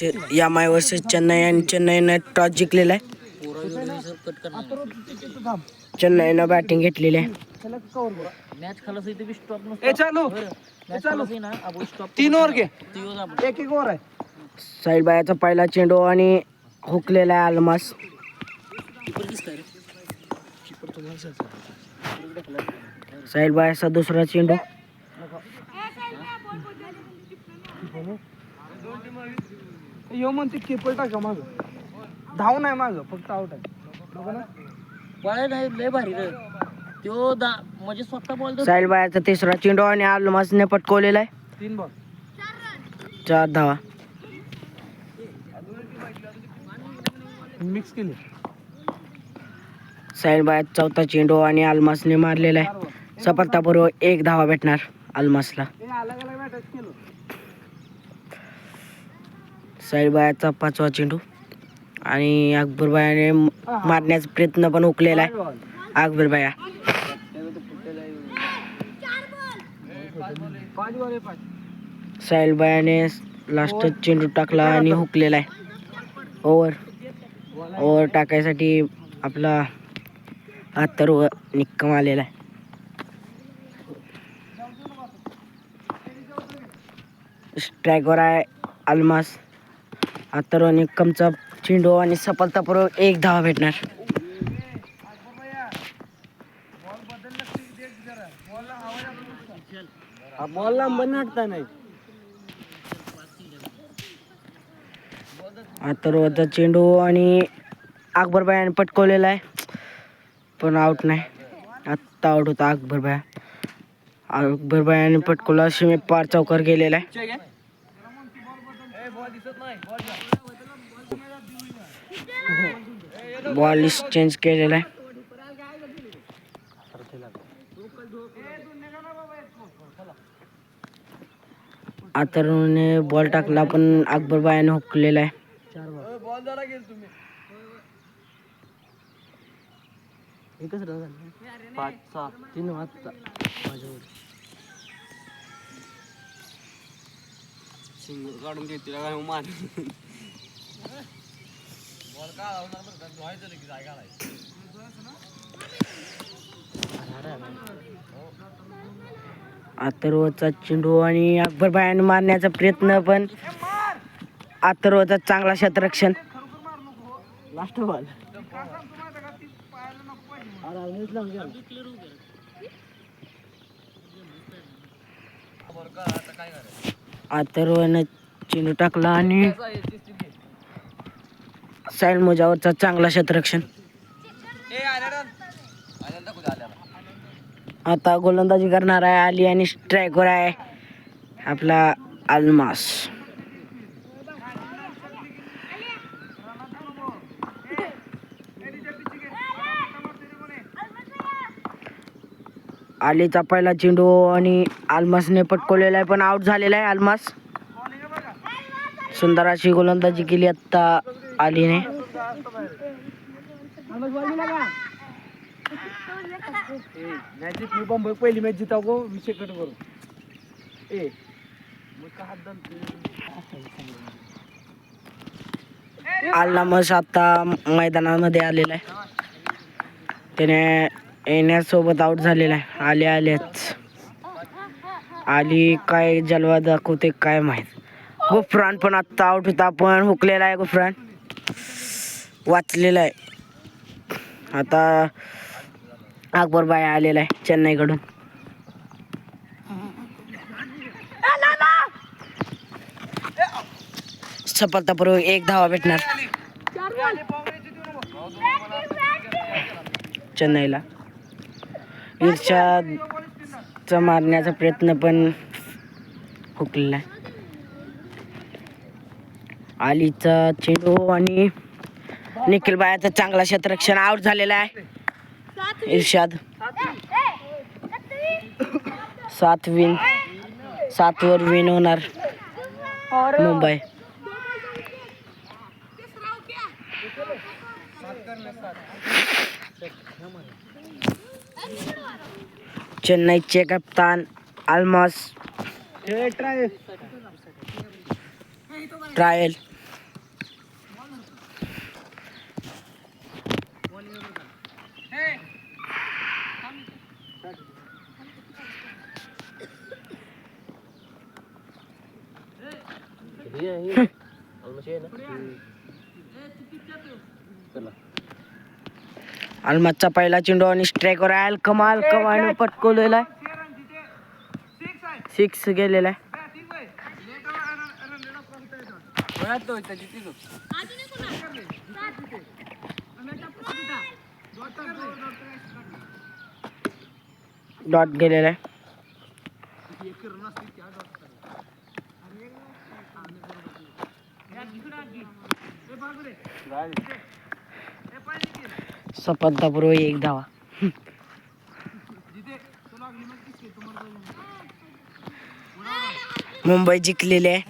M I versus Chennai आणि चेन्नईनं toss जिंकलेला आहे. चेन्नईनं बॅटिंग घेतलेली आहे. मॅच खालास इथे बी स्टॉप ए चालू ना अबो स्टॉप 3 ओव्हर घे. एक ओव्हर आहे. साईल बायाचा पहिला चेंडू आणि हुकलेला आहे अलमास. साईल बायाचा दुसरा चेंडू. यो म्हणते किपर टाका माग. धाव नाही माग, फक्त आउट आहे. बघा ना. पळाय नाही लय भारी रे त्यो म्हणजे स्वतः बॉल साईल बायाचा तिसरा चेंडू आणि अलमासने पटकवलेला आहे. 3 बॉल 4 धावा. मिक्स केले. साईल बायाचा चौथा चेंडू आणि अलमासने मारलेला आहे. सफलतापूर्वक 1 धावा भेटणार अलमासला. साईल बायाचा 5वा चेंडू आणि अकबर बायाने मारण्याचा प्रयत्न पण हुकलेला आहे. अकबर बाया साईल बायाने लास्ट चेंडू टाकला आणि हुकलेला आहे. ओव्हर टाकायसाठी आपला अथर्व निक्कम आलेला आहे. स्ट्रायकर आहे अलमास. अथर्व निक्कमचा चेंडू आणि सफलतापूर्वक 1 धावा भेटणार. बॉल लांब नाटता नाही. अथर्वचा चेंडू आणि अकबर बायाने पटकवलेला आहे पण आउट नाही. आत्ता आउट होता अकबर बाया. अकबर बायाने पटकवला. शिमे पार चौकार गेलेला आहे. बॉल चेंज केलेला आहे. अथर्वने बॉल टाकला पण अकबर बायाने हुकलेला आहे. एकच रन झालं 5-6 3 वाजता माझ्यावर सिंगल काढून घेतली काय मान. बॉल का लावणार बरं धुवायचं की जाय घालायचं. अथर्वचा चेंडू आणि अकबर बायाने मारण्याचा प्रयत्न पण अथर्वचा चांगला क्षेत्ररक्षण. लास्ट बॉल अथर्वनं चेंडू टाकला आणि साईल मोजावरचा चांगला क्षेत्ररक्षण. आता गोलंदाजी करणार आहे आली आणि स्ट्रायकर आहे आपला अलमास. आलीचा पहिला चेंडू आणि अलमासने पटकवलेला आहे पण आउट झालेला आहे अलमास. सुंदर अशी गोलंदाजी केली आता आलीने. पहिली मॅच जिताव गो विषय कट करू. अलमास आता मैदानामध्ये आलेला आहे. त्याने येण्यासोबत आउट झालेला आहे. आलेच आली काय जलवा दाखवते काय माहित. गुफरान पण आत्ता आउट होता पण हुकलेला आहे. गुफरान वाचलेला आहे. आता अकबर बाया आलेला आहे चेन्नईकडून. सफलतापूर्वक 1 धावा भेटणार चेन्नईला. इर्षादचा मारण्याचा प्रयत्न पण हुकलेला आहे. आलीचा चेंडू आणि निखिल बायाचा चांगला क्षेत्ररक्षण. आउट झालेला आहे इर्षाद. 7 वर विन होणार मुंबई. चेन्नईचे कप्तान अलमास. ट्रायल अलमतचा पहिला चेंडू आणि स्ट्रायकर आयल कमाल कमाल पटकवलेला आहे. 6 गेलेला आहे. डॉट गेलेला आहे. सफलतापूर्व 1 धावा. मुंबई जिंकलेली आहे.